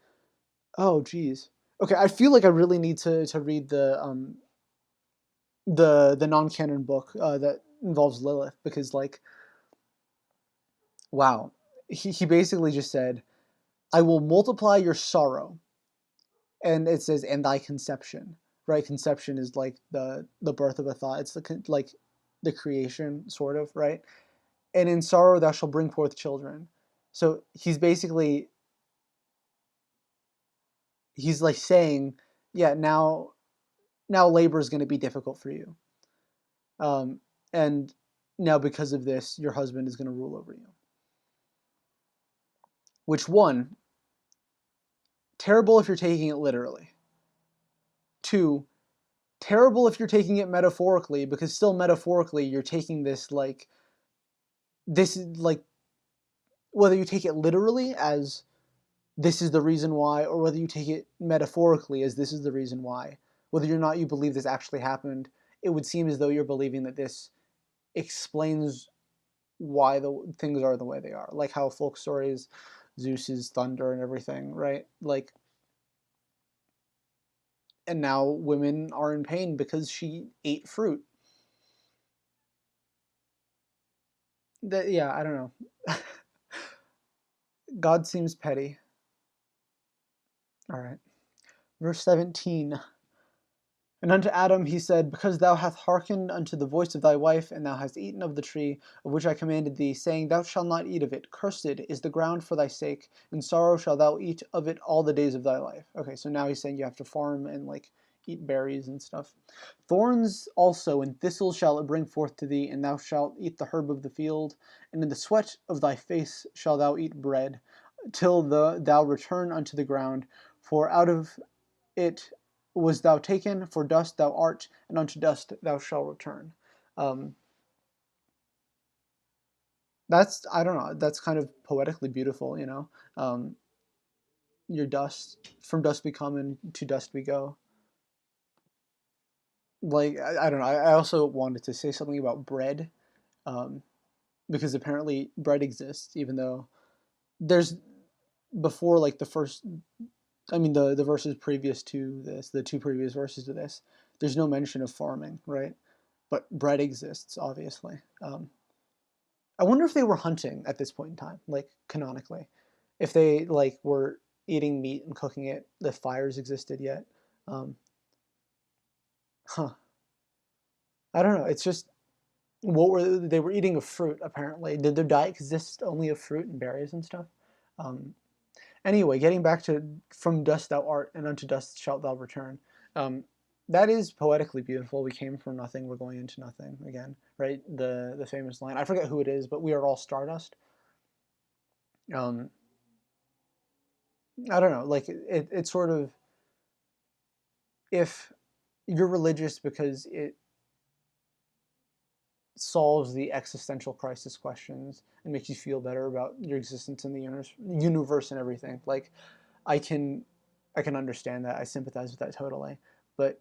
oh geez. Okay, I feel like I really need to read the non-canon book that involves Lilith, because like wow, he basically just said, I will multiply your sorrow, and it says, and thy conception, right? Conception is like the birth of a thought. It's like the creation, sort of, right? And in sorrow thou shalt bring forth children. So he's like saying, yeah, now labor is going to be difficult for you, um, and now because of this your husband is going to rule over you. Which one terrible if you're taking it literally. 2, terrible if you're taking it metaphorically, because still metaphorically you're taking this like, this is like, whether you take it literally as this is the reason why, or whether you take it metaphorically as this is the reason why, whether or not you believe this actually happened, it would seem as though you're believing that this explains why the things are the way they are, like how folk stories, Zeus is thunder and everything, right? Like, and now women are in pain because she ate fruit. That, yeah, I don't know. God seems petty. All right. Verse 17. And unto Adam he said, because thou hast hearkened unto the voice of thy wife, and thou hast eaten of the tree of which I commanded thee, saying, thou shalt not eat of it. Cursed is the ground for thy sake, and sorrow shalt thou eat of it all the days of thy life. Okay, so now he's saying you have to farm and like eat berries and stuff. Thorns also and thistles shall it bring forth to thee, and thou shalt eat the herb of the field, and in the sweat of thy face shalt thou eat bread, till thou return unto the ground, for out of it was thou taken, for dust thou art, and unto dust thou shalt return. Um, that's, I don't know, that's kind of poetically beautiful, you know. Your dust, from dust we come, and to dust we go. Like, I don't know. I also wanted to say something about bread, um, because apparently bread exists, even though there's, before like the first, I mean the verses previous to this, the two previous verses to this, there's no mention of farming, right? But bread exists, obviously. I wonder if they were hunting at this point in time, like canonically, if they like were eating meat and cooking it, if fires existed yet. Um, huh. I don't know. It's just, what were they were eating of fruit apparently. Did their diet consist only of fruit and berries and stuff? Um, Anyway, getting back to from dust thou art, and unto dust shalt thou return. Um, that is poetically beautiful. We came from nothing, we're going into nothing again, right? The famous line. I forget who it is, but we are all stardust. Um, I don't know. Like it's sort of, if you're religious because it solves the existential crisis questions and makes you feel better about your existence in the universe and everything. Like I can I can understand that. I sympathize with that totally. But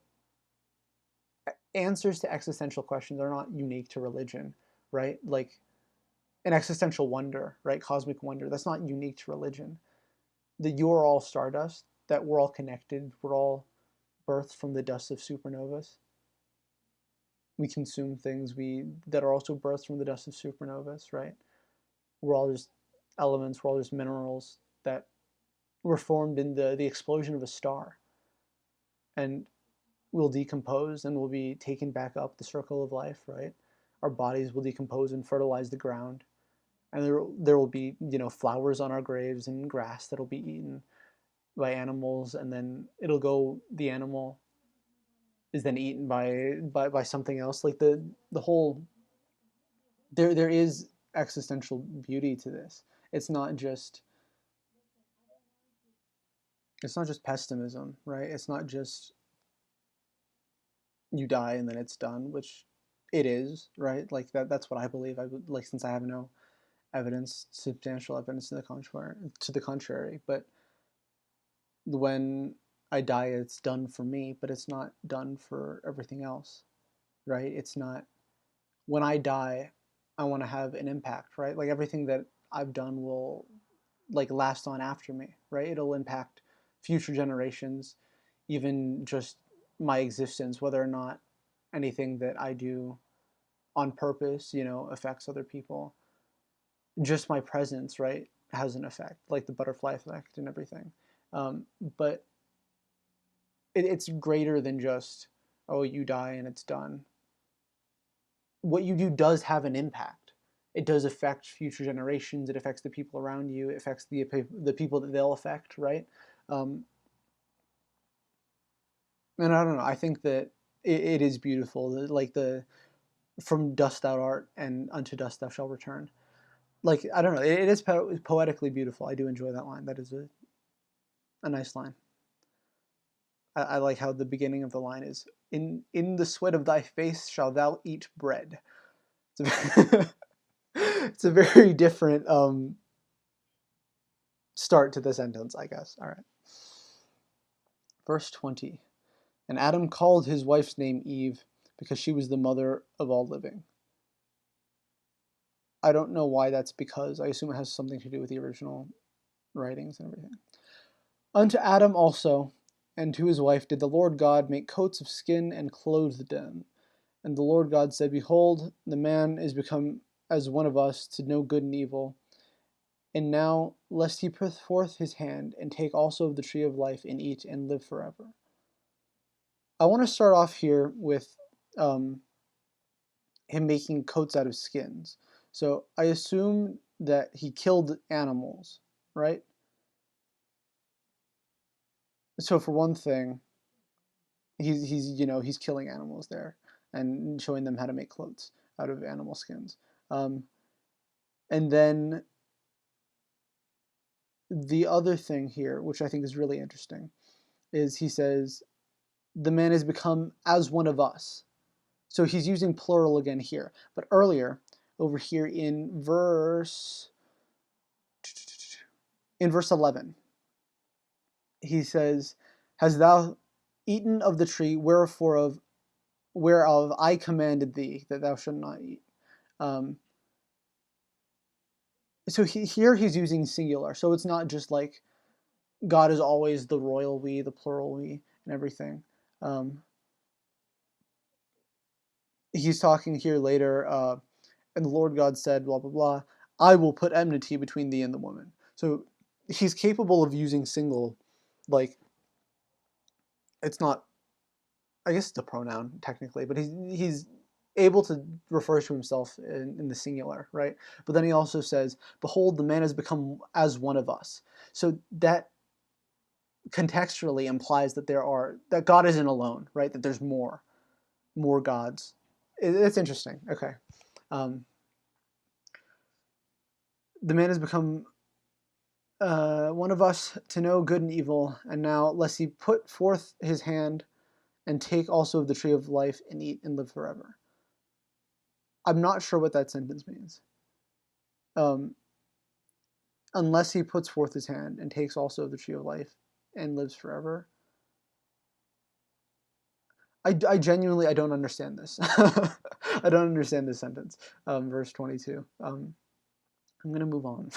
answers to existential questions are not unique to religion, right? Like an existential wonder, right? Cosmic wonder, that's not unique to religion. That you're all stardust, that we're all connected, we're all birthed from the dust of supernovas. We consume things we that are also birthed from the dust of supernovas, right? We're all just elements, we're all just minerals that were formed in the explosion of a star. And will decompose and will be taken back up the circle of life, right? Our bodies will decompose and fertilize the ground. And there will be, flowers on our graves and grass that'll be eaten by animals, and then the animal is then eaten by something else. Like the whole, there is existential beauty to this. It's not just pessimism, right? It's not just you die and then it's done, which it is, right? Like that's what I believe. I would like, since I have no substantial evidence to the contrary. But when I die, it's done for me, but it's not done for everything else, right? It's not, when I die, I want to have an impact, right? Like everything that I've done will like last on after me, right? It'll impact future generations, even just my existence, whether or not anything that I do on purpose, affects other people. Just my presence, right, has an effect, like the butterfly effect and everything. But it's greater than just, oh, you die and it's done. What you do does have an impact. It does affect future generations. It affects the people around you. It affects the people that they'll affect, right? Um, and I don't know. I think that it is beautiful. Like the from dust thou art, and unto dust thou shalt return. Like I don't know. It is poetically beautiful. I do enjoy that line. That is A nice line. I like how the beginning of the line is, in the sweat of thy face shall thou eat bread. It's a very different start to the sentence, I guess. All right. Verse 20. And Adam called his wife's name Eve because she was the mother of all living. I don't know why that's because. I assume it has something to do with the original writings and everything. Unto Adam also, and to his wife, did the Lord God make coats of skin and clothed them. And the Lord God said, Behold, the man is become as one of us to know good and evil. And now, lest he put forth his hand and take also of the tree of life and eat and live forever. I want to start off here with him making coats out of skins. So I assume that he killed animals, right? So for one thing, he's killing animals there and showing them how to make clothes out of animal skins. And then the other thing here, which I think is really interesting, is he says, the man has become as one of us. So he's using plural again here. But earlier, over here in verse 11, he says, Hast thou eaten of the tree whereof I commanded thee that thou shalt not eat? So here he's using singular. So it's not just like God is always the royal we, the plural we, and everything. He's talking here later, and the Lord God said, blah, blah, blah, I will put enmity between thee and the woman. So he's capable of using single, like, it's not, I guess it's a pronoun technically, but he's able to refer to himself in the singular, right? But then he also says, Behold, the man has become as one of us. So that contextually implies that that God isn't alone, right? That there's more gods. It's interesting. Okay. The man has become one of us to know good and evil, and now lest he put forth his hand and take also of the tree of life and eat and live forever. I'm not sure what that sentence means. Unless he puts forth his hand and takes also of the tree of life and lives forever. I genuinely, I don't understand this. I don't understand this sentence. Verse 22. I'm going to move on.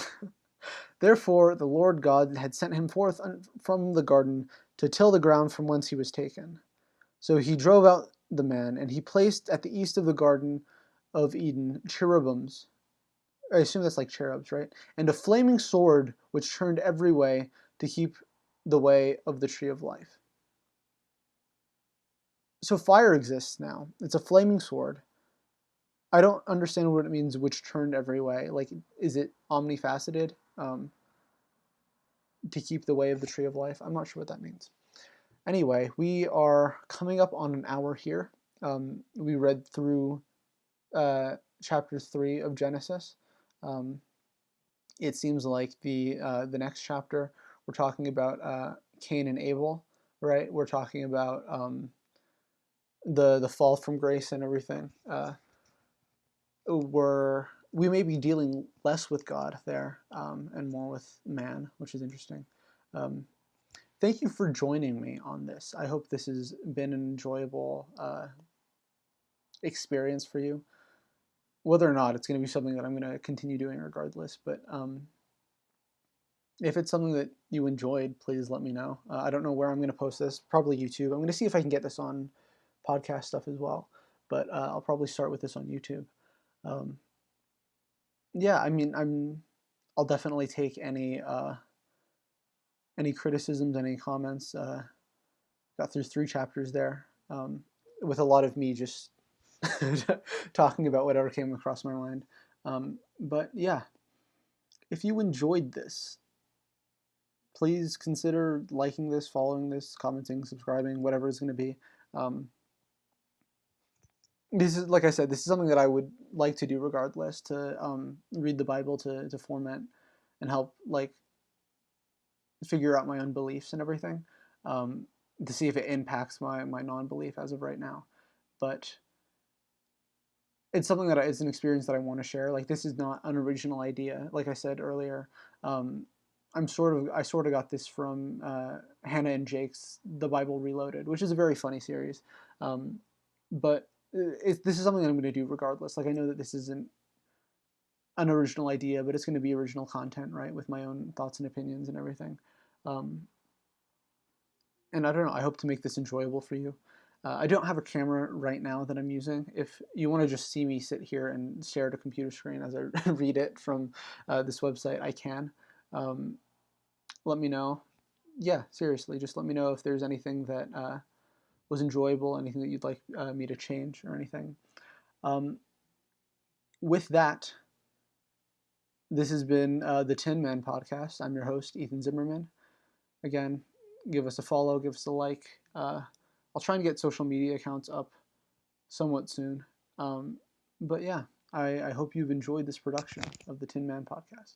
Therefore, the Lord God had sent him forth from the garden to till the ground from whence he was taken. So he drove out the man, and he placed at the east of the garden of Eden cherubims. I assume that's like cherubs, right? And a flaming sword which turned every way to keep the way of the tree of life. So fire exists now. It's a flaming sword. I don't understand what it means, which turned every way. Like, is it omnifaceted? To keep the way of the tree of life? I'm not sure what that means. Anyway, we are coming up on an hour here. We read through chapter 3 of Genesis. It seems like the next chapter we're talking about Cain and Abel, right? We're talking about the fall from grace and everything. We may be dealing less with God there and more with man, which is interesting. Thank you for joining me on this. I hope this has been an enjoyable experience for you. Whether or not it's going to be something that I'm going to continue doing regardless, but if it's something that you enjoyed, please let me know. I don't know where I'm going to post this. Probably YouTube. I'm going to see if I can get this on podcast stuff as well, but I'll probably start with this on YouTube. Yeah, I mean, I'll definitely take any criticisms, any comments. Got through 3 chapters there with a lot of me just talking about whatever came across my mind. But yeah, if you enjoyed this, please consider liking this, following this, commenting, subscribing, whatever it's going to be. This is, like I said, this is something that I would like to do regardless, to read the Bible, to format and help, like, figure out my own beliefs and everything, to see if it impacts my non-belief as of right now. But it's something that it's an experience that I want to share. Like, this is not an original idea. Like I said earlier, I sort of got this from Hannah and Jake's The Bible Reloaded, which is a very funny series. But this is something that I'm going to do regardless. Like, I know that this isn't an original idea, but it's going to be original content, right? With my own thoughts and opinions and everything. Um, and I don't know. I hope to make this enjoyable for you. I don't have a camera right now that I'm using. If you want to just see me sit here and stare at a computer screen as I read it from this website, I can. Um, Let me know. Yeah, seriously, just let me know if there's anything that was enjoyable, anything that you'd like me to change or anything. Um, with that, this has been the Tinman podcast. I'm your host, Ethan Zimmerman. Again, give us a follow, give us a like. I'll try and get social media accounts up somewhat soon. But yeah, I hope you've enjoyed this production of the Tinman podcast.